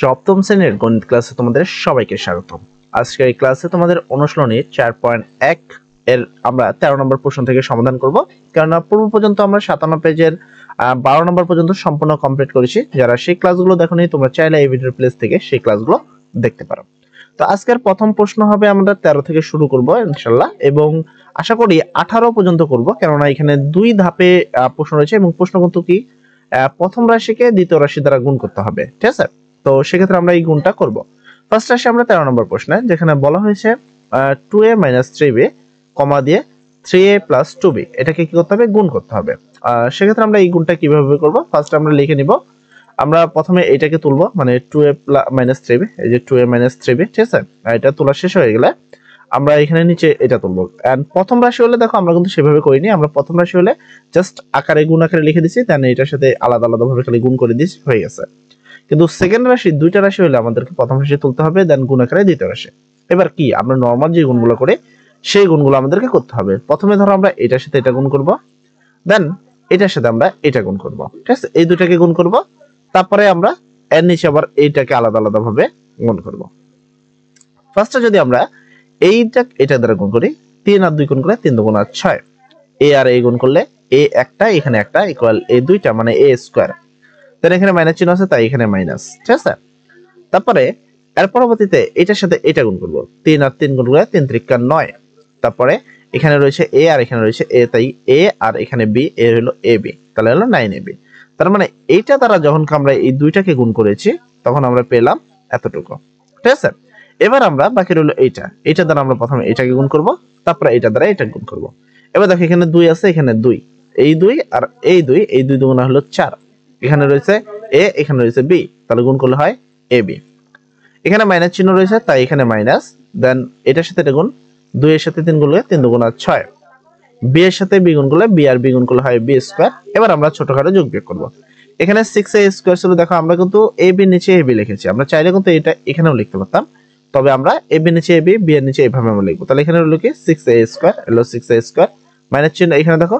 সপ্তম শ্রেণীর গণিত ক্লাসে তোমাদের সবাইকে স্বাগতম। আজকের এই ক্লাসে তোমাদের অনুশীলনী 4.1 এর আমরা 13 নম্বর প্রশ্ন থেকে সমাধান করব। কারণ পূর্ব পর্যন্ত আমরা 57 পেজের 12 নম্বর পর্যন্ত সম্পূর্ণ কমপ্লিট করেছি। যারা সেই ক্লাসগুলো দেখোনি তোমরা চাইলে এই ভিডিওর প্লেস থেকে সেই ক্লাসগুলো দেখতে পারো। তো আজকের প্রথম প্রশ্ন হবে আমরা 13 থেকে শুরু করব ইনশাআল্লাহ, এবং আশা করি 18 পর্যন্ত করব, কেননা এখানে দুই ধাপে প্রশ্ন রয়েছে এবং প্রশ্ন কিন্তু কি প্রথম রাশিকে দ্বিতীয় রাশি দ্বারা গুণ করতে হবে, ঠিক আছে? তো সেক্ষেত্রে আমরা এই গুণটা করব। ফার্স্ট আসি আমরা 13 নম্বর প্রশ্নে, যেখানে বলা হয়েছে 2a - 3b কমা দিয়ে 3a + 2b এটাকে কি করতে হবে, গুণ করতে হবে। সেক্ষেত্রে আমরা এই গুণটা কিভাবে করব, ফার্স্ট আমরা লিখে নিব। আমরা প্রথমে এটাকে তুলব, মানে 2a - 3b, এই যে 2a - 3b, ঠিক আছে? এটা তোলা শেষ হয়ে গেলে আমরা এখানে নিচে এটা তুলবো। এন্ড প্রথম রাশি হলে দেখো আমরা কিন্তু সেভাবে করিনি, আমরা প্রথম রাশি হলে জাস্ট আকারে গুণ আকারে লিখে দিছি, দেন এটার সাথে আলাদা আলাদা ভাবে খালি গুণ করে দিছি, হয়ে গেছে। কিন্তু সেকেন্ড রাশি দুইটা রাশি হলে আমাদেরকে প্রথম রাশি তুলতে হবে, দেন গুণ আকারে দ্বিতীয় রাশি। এবার কি আমরা নরমাল যে গুণগুলো করে সেই গুণগুলো আমাদেরকে করতে হবে। প্রথমে ধরো আমরা এটার সাথে এটা গুণ করব, দেন এটার সাথে আমরা এটা গুণ করব, ঠিক আছে? এই দুটাকে গুণ করব, তারপরে আমরা এর নিচে আবার এইটাকে আলাদা আলাদা ভাবে গুণ করব। ফার্স্টে যদি আমরা এইটা এটা দ্বারা গুণ করি, 3 আর 2 গুণ করলে 3 2 = 6, a আর a গুণ করলে a একটা এখানে একটা ইকুয়াল a দুইটা, মানে a স্কয়ার। দেন এখানে মাইনাস চিহ্ন আছে তাই এখানে মাইনাস, ঠিক আছে? তারপরে এর পরবর্তীতে এটার সাথে এটা গুণ করব, 3 আর 3 গুণ করলে 3 × 9। তারপরে এখানে রয়েছে a আর এখানে রয়েছে a, তাই a আর এখানে b, a হলো ab, তাহলে হলো 9ab। তার মানে এইটা দ্বারা যখন আমরা এই দুইটাকে গুণ করেছি তখন আমরা পেলাম এতটুকু, ঠিক আছে? এবার আমরা বাকি রইল এইটা দ্বারা আমরা প্রথমে এটাকে গুণ করব, তারপরে এটা দ্বারা এটা গুণ করব। এবার দেখো এখানে 2 আছে, এখানে 2, এই 2 আর এই 2, এই 2 দুগুণ হলো 4, এখানে রয়েছে a, এখানে রয়েছে b, তাহলে গুণ করলে হয় ab। এখানে মাইনাস চিহ্ন রয়েছে তাই এখানে মাইনাস, দেন এটার সাথে এটা গুণ, 2 এর সাথে 3 গুণ করলে 3 2 = 6, b এর সাথে b গুণ করলে b আর b গুণ করলে হয় b স্কয়ার। এবার আমরা ছোটখাটো যোগ বিয়োগ করব। এখানে 6a স্কয়ার ছিল, দেখো আমরা কিন্তু ab এর নিচে ab লিখেছি, আমরা চাইলে কিন্তু এটা এখানেও লিখতে পারতাম, তবে আমরা ab এর নিচে ab, b এর নিচে এইভাবে আমরা লিখব। তাহলে এখানে হলো কি 6a স্কয়ার, হলো 6a স্কয়ার, মাইনাস চিহ্ন এখানে দেখো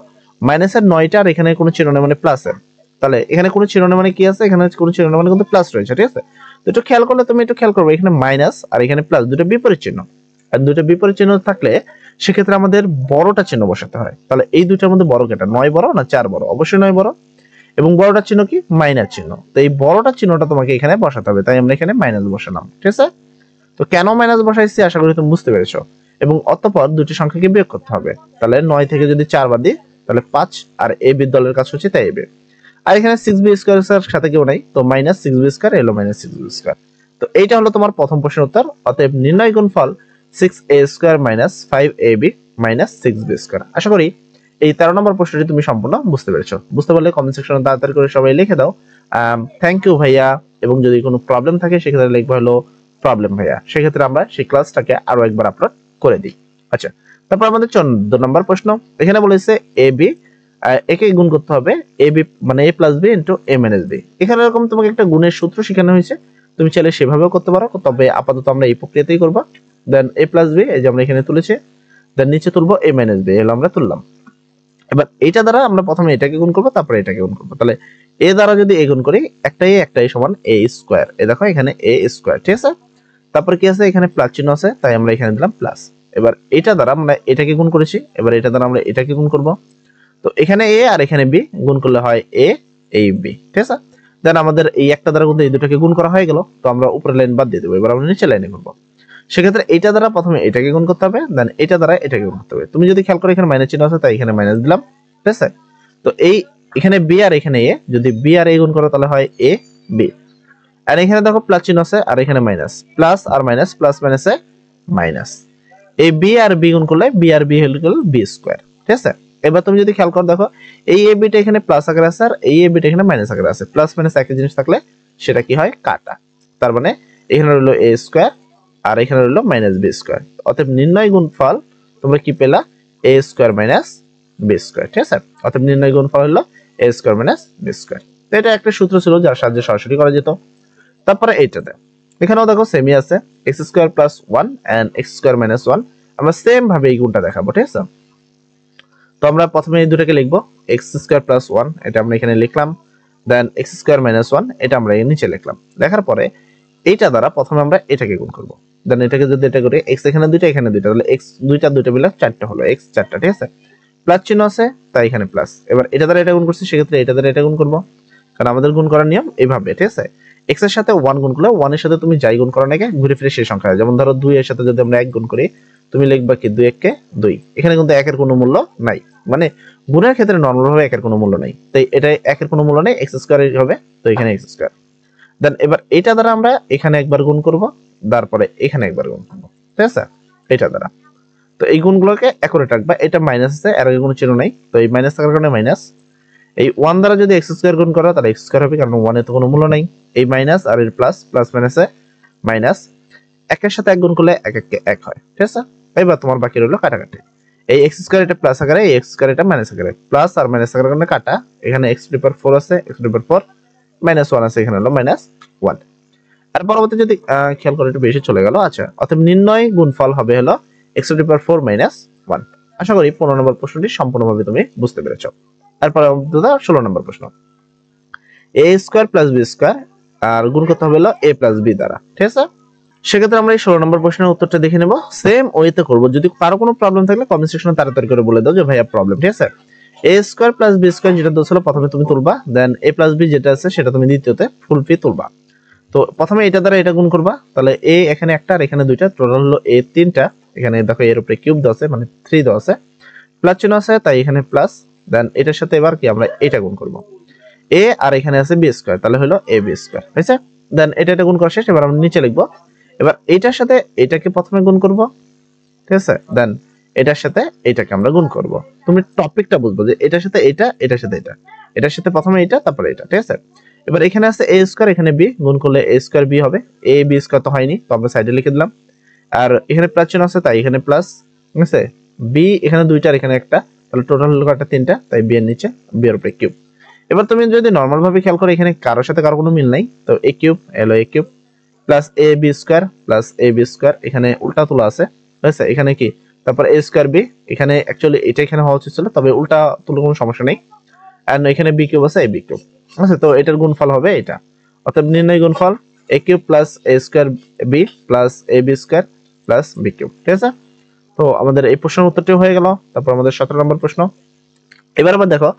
মাইনাসের 9টা আর এখানে কোনো চিহ্ন নেই, মানে প্লাসের। তাহলে এখানে কোনো চিহ্ন নেই মানে কি আছে, এখানে কোনো চিহ্ন নেই মানে কিন্তু প্লাস রয়েছে, ঠিক আছে? তো একটু খেয়াল করলে তুমি একটু খেয়াল করবে, এখানে মাইনাস আর এখানে প্লাস, দুটো বিপরীত চিহ্ন। আর দুটো বিপরীত চিহ্ন থাকলে সেক্ষেত্রে আমাদের বড়টা চিহ্ন বসাতে হয়। তাহলে এই দুইটার মধ্যে বড় কেটা, 9 বড় না 4 বড়? অবশ্যই 9 বড়। এবং বড়টার চিহ্ন কি, মাইনাস চিহ্ন, তো এই বড়টার চিহ্নটা তোমাকে এখানে বসাতে হবে, তাই আমরা এখানে মাইনাস বসালাম, ঠিক আছে? তো কেন মাইনাস বসাইছি আশা করি তুমি বুঝতে পেরেছো। এবং অতঃপর দুটি সংখ্যাকে বিয়োগ করতে হবে, তাহলে 9 থেকে যদি 4 বাদ দিই তাহলে 5, আর a b দলের কাজ হচ্ছে তাই a b। আর এখানে 6b স্কয়ার এর সাথে কেউ নাই, তো মাইনাস 6b স্কয়ার এলো মাইনাস 6b স্কয়ার। তো এইটা হলো তোমার প্রথম প্রশ্নের উত্তর। অতএব নির্ণয় গুণফল 6a square - 5ab - 6b square. আশা করি এই 13 নম্বর প্রশ্নটি তুমি সম্পূর্ণ বুঝতে পেরেছো। বুঝতে পারলে কমেন্ট সেকশনে তাড়াতাড়ি করে সবাই লিখে দাও থ্যাংক ইউ ভাইয়া, এবং যদি কোনো প্রবলেম থাকে সেক্ষেত্রে লিখবা হলো প্রবলেম ভাইয়া, সেক্ষেত্রে আমরা সেই ক্লাসটাকে আরো একবার আপলোড করে দিই। আচ্ছা, তারপর আমাদের 14 নম্বর প্রশ্ন, এখানে বলেছে ab একে গুণ করতে হবে ab মানে a + b * a - b। এখানে এরকম তোমাকে একটা গুণের সূত্র শেখানো হয়েছে, তুমি চাইলে সেভাবেও করতে পারো, তবে আপাতত আমরা এই প্রক্রিয়াতেই করব। দেন a + b, এই যে আমরা এখানে তুলেছি, দেন নিচে তুলবো a - b, এলো আমরা তুললাম। এবার এইটা দ্বারা আমরা প্রথমে এটাকে গুণ করব, তারপরে এটাকে গুণ করব। তাহলে a দ্বারা যদি a গুণ করি, একটাই সমান a স্কয়ার, এই দেখো এখানে a স্কয়ার, ঠিক আছে? তারপর কি আছে, এখানে প্লাস চিহ্ন আছে তাই আমরা এখানে দিলাম প্লাস। এবার এটা দ্বারা আমরা এটাকে গুণ করেছি, এবার এটা দ্বারা আমরা এটাকে গুণ করব। তো এখানে a আর এখানে b গুণ করলে হয় a ab, ঠিক আছে? দেন আমাদের এই একটা দ্বারা কিন্তু এই দুটোকে গুণ করা হয়ে গেল, তো আমরা উপরের লাইন বাদ দিয়ে দেব। এবার আমরা নিচের লাইনে করব। সেক্ষেত্রে এইটা দ্বারা প্রথমে এটাকে গুণ করতে হবে, দেন এটা দ্বারা এটাকে গুণ করতে হবে। তুমি যদি খেয়াল করো এখানে মাইনাস চিহ্ন আছে তাই এখানে মাইনাস দিলাম, ঠিক আছে? তো এই এখানে b আর এখানে a, যদি b আর a গুণ করো তাহলে হয় a b। আর এখানে দেখো প্লাস চিহ্ন আছে আর এখানে মাইনাস, প্লাস আর মাইনাস, প্লাস মাইনাসে মাইনাস, এই b আর b গুণ করলে b আর b হলো b স্কয়ার, ঠিক আছে? এবার তুমি যদি খেয়াল করো দেখো এই a b টা এখানে প্লাস আকারে আছে আর এই a b টা এখানে মাইনাস আকারে আছে। প্লাস মাইনাস একই জিনিস থাকলে সেটা কি হয়, কাটা। তার মানে এখানে হলো a স্কয়ার আর এখানে হলো -b স্কয়ার। অতএব নির্ণয় গুণফল তোমরা কি পেলা, a স্কয়ার - b স্কয়ার, ঠিক আছে? অতএব নির্ণয় গুণফল হলো a স্কয়ার - b স্কয়ার। তো এটা একটা সূত্র ছিল যার সাহায্যে সরাসরি করা যেত। তারপরে এইটাতে এখানেও দেখো সেমই আছে, x square + 1 and x square - 1, আমরা সেম ভাবে এই গুণটা দেখাবো, ঠিক আছে? তো আমরা প্রথমে এই দুটোকে লিখবো, x স্কয়ার + 1 এটা আমরা এখানে লিখলাম, দেন x স্কয়ার - 1 এটা আমরা এর নিচে লিখলাম। লেখার পরে এইটা দ্বারা প্রথমে আমরা এটাকে গুণ করব, দেন এটাকে যদি এটা করি x এখানে দুইটা এখানে দুইটা, তাহলে x দুইটা মিলে 4টা হলো, x 4টা, ঠিক আছে। প্লাস চিহ্ন আছে তাই এখানে প্লাস। এবার এটা দ্বারা এটা গুণ করছি, সেক্ষেত্রে এটা দ্বারা এটা গুণ করব, কারণ আমাদের গুণ করার নিয়ম এইভাবে, ঠিক আছে। x এর সাথে 1 গুণ করলে 1 এর সাথে তুমি যাই গুণ করো না কেন ঘুরে ফিরে সেই সংখ্যা, যেমন ধরো 2 এর সাথে যদি আমরা 1 গুণ করি, তুমি লিখবা কি 2 1 কে 2, এখানে কিন্তু 1 এর কোনো মূল্য নাই, মানে গুণের ক্ষেত্রে নরমাল ভাবে 1 এর কোনো মূল্য নাই, তাই এটা 1 এর কোনো মূল্য নেই, x স্কয়ার হবে, তো এখানে x স্কয়ার। দেন এবার এটা দ্বারা আমরা এখানে একবার গুণ করব, তারপরে এখানে একবার গুণ করব, ঠিক আছে, এটা দ্বারা। তো এই গুণগুলোকে অ্যাকুরেট রাখবা, এটা মাইনাস আছে, এর আগে কোনো চিহ্ন নাই, তো এই মাইনাস থাকার কারণে মাইনাস। এই 1 দ্বারা যদি x স্কয়ার গুণ করো তাহলে x স্কয়ার হবে, কারণ 1 এর তো কোনো মূল্য নাই। এই মাইনাস আর এর প্লাস, প্লাস মাইনাসে মাইনাস, 1 এর সাথে 1 গুণ করলে 1 1 কে 1 হয়, ঠিক আছে। এবার তোমার বাকি রইলো কাটাকাটি, এই x স্কয়ার এটা প্লাস আকারে, এই x স্কয়ার এটা মাইনাস আকারে, প্লাস আর মাইনাস আকারে কারণে কাটা, এখানে x টু দি পাওয়ার 4 আছে, x to the power 4 minus 1 আছে, এখানে হলো মাইনাস 1। আর পরবর্তী যদি খেয়াল করে একটু বেশি চলে গেল, আচ্ছা, অতএব নির্ণয় গুণফল হবে হলো x to the power 4 minus 1। আশা করি 15 নম্বর প্রশ্নটি সম্পূর্ণভাবে তুমি বুঝতে পেরেছো। তারপর 16 নম্বর প্রশ্ন, a square plus b square আর গুণ করতে হবে হলো a প্লাস b দ্বারা, ঠিক আছে। সেক্ষেত্রে আমরা এই 16 নম্বর প্রশ্নের উত্তরটা দেখে নেব, সেম ওয়েতে করব। যদি কারো কোনো প্রবলেম থাকলে কমেন্ট সেকশনে তাড়াতাড়ি করে বলে দাও যে ভাইয়া প্রবলেম, ঠিক আছে। a square plus b square যেটা দোষ হলো প্রথমে তুমি তুলবা, দেন a প্লাস b যেটা আছে সেটা তুমি দ্বিতীয়তে ফুল পি তুলবা। তো প্রথমে এটা দ্বারা এটা গুণ করবা, তাহলে a এখানে একটা আর এখানে দুইটা, টোটাল হলো a 3টা, এখানে দেখো এর উপরে কিউব দেওয়া আছে, মানে 3 দেওয়া আছে, প্লাস চিহ্ন আছে তাই এখানে প্লাস, দেন এটার সাথে এবার কি আমরা এটা গুণ করব, a আর এখানে আছে b স্কয়ার, তাহলে হলো ab স্কয়ার, হয়েছে। দেন এটা গুণ করা শেষ, এবার আমরা নিচে লিখবো, এবার এটার সাথে এটাকে প্রথমে গুণ করব, ঠিক আছে। দেন এটার সাথে এটাকে আমরা গুণ করব, তুমি টপিকটা বুঝবো যে এটার সাথে এটা, এটার সাথে এটা, এটার সাথে প্রথমে এটা তারপরে এটা, ঠিক আছে। এবার এখানে আছে a স্কয়ার, এখানে b, গুণ করলে a স্কয়ার b হবে, a b স্কয়ার তো হয়নি, তো আমরা সাইডে লিখে দিলাম। আর এখানে প্লাস চিহ্ন আছে তাই এখানে প্লাস, ঠিক আছে। b এখানে দুইটা আর এখানে একটা, তাহলে টোটাল হলো কয়টা 3টা, তাই b এর নিচে b এর উপরে কিউব। এবার তুমি যদি নরমাল ভাবে খেয়াল করো, এখানে কারোর সাথে কারো কোনো মিল নাই, তো a কিউব এলো a cube plus a b square plus a b square, এখানে উল্টা তোলা আছে, ঠিক আছে। এখানে কি তারপর a স্কয়ার b, এখানে অ্যাকচুয়ালি এটা এখানে হওয়া উচিত ছিল, তবে উল্টা তুলে কোনো সমস্যা নেই। আর এখানে b কিউব আছে, a b কিউব আছে, তো এটার গুণফল হবে এটা। অর্থাৎ নির্ণয় গুণফল a cube plus a square b plus a b square plus b cube, ঠিক আছে। তো আমাদের এই প্রশ্নের উত্তরটি হয়ে গেল। তারপর আমাদের 17 নম্বর প্রশ্ন, এবার আবার দেখো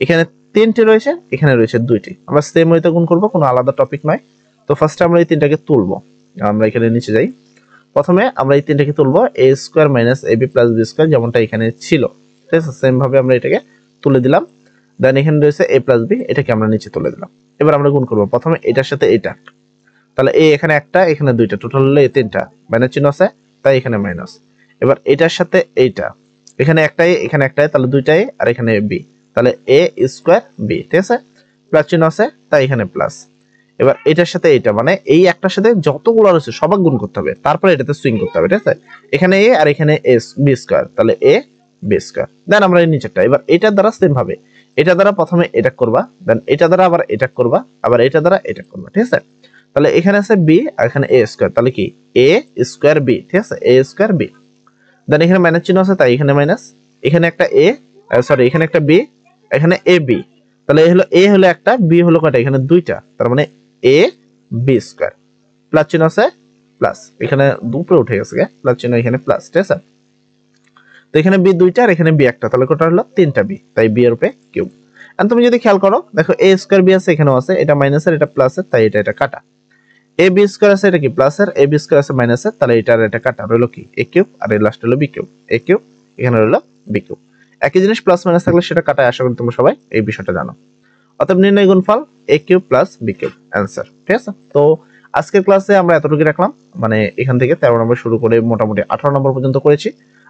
এখানে 3টি রয়েছে, এখানে রয়েছে 2টি, আমরা সেম ওয়েতে গুণ করব, কোনো আলাদা টপিক নয়। তো ফার্স্টে আমরা এই 3টাকে তুলবো, আমরা এখানে নিচে যাই, প্রথমে আমরা এই 3টাকে তুলবো a square minus ab plus b square, যেমনটা এখানে ছিল, ঠিক আছে। সেম ভাবে আমরা এটাকে তুলে দিলাম, দেন এখানে রয়েছে a প্লাস b, এটাকে আমরা নিচে তুলে দিলাম। এবার আমরা গুণ করব প্রথমে এটার সাথে এটা, তাহলে a এখানে একটা এখানে দুইটা, টোটাল হলো a 3টা, মাইনাস চিহ্ন আছে তাই এখানে মাইনাস। এবার এটার সাথে এইটা, এখানে একটাই এখানে একটাই, তাহলে দুইটাই আর এখানে b, তাহলে a স্কয়ার b, ঠিক আছে। প্লাস চিহ্ন আছে তাই এখানে প্লাস। এবার এটার সাথে এটা, মানে এই একটার সাথে যতগুলো রয়েছে সবাই গুণ করতে হবে, তারপরে এটাতে সুইং করতে হবে, ঠিক আছে। এখানে a আর এখানে b স্কয়ার, তাহলে a b স্কয়ার। দেন আমরা এই নিচেরটা, এবার এটার দ্বারা সেম ভাবে এটা দ্বারা প্রথমে এটা করবা, দেন এটা দ্বারা আবার এটা করবা, আবার এটা দ্বারা এটা করবা, ঠিক আছে। তাহলে এখানে আছে b আর এখানে a স্কয়ার, তাহলে কি a স্কয়ার b, ঠিক আছে, a স্কয়ার b। দেন এখানে মাইনাস চিহ্ন আছে তাই এখানে মাইনাস, এখানে একটা a, সরি এখানে একটা b, এখানে ab, তাহলে a হলো একটা, b হলো কয়টা, এখানে দুইটা, তার মানে a b স্কয়ার। প্লাস চিহ্ন আছে প্লাস, এখানে দুপুরে উঠে গেছে প্লাস চিহ্ন, এখানে প্লাস, ঠিক আছে। তো এখানে b দুইটা আর এখানে b একটা, তাহলে কত হলো 3টা b, তাই b এর উপরে কিউব। আর তুমি যদি খেয়াল করো দেখো a স্কয়ার b আছে, এখানেও আছে, এটা মাইনাসের এটা প্লাসের, তাই এটা কাটা। a b স্কয়ার আছে, এটা কি প্লাসের, a b স্কয়ার আছে মাইনাসের, তাহলে এটা আর এটা কাটা, রইলো কি a কিউব, আর এই লাস্ট হলো b কিউব, a কিউব এখানে রইলো b কিউব। একই জিনিস প্লাস মাইনাস থাকলে সেটা কাটায়, আশা করি তোমরা সবাই এই বিষয়টা জানো। অতএব নির্ণয় গুণফল a cube plus b cube, answer, ঠিক আছে। তো আজকের ক্লাসে আমরা এতটুকু রাখলাম, মানে এখান থেকে 13 নম্বর শুরু করে মোটামুটি 18 নম্বর পর্যন্ত করেছি।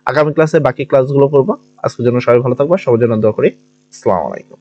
আগামী ক্লাসে বাকি ক্লাসগুলো করব। আজকের জন্য সবাই ভালো থাকবে, সবার জন্য দোয়া করি। আসসালামু আলাইকুম।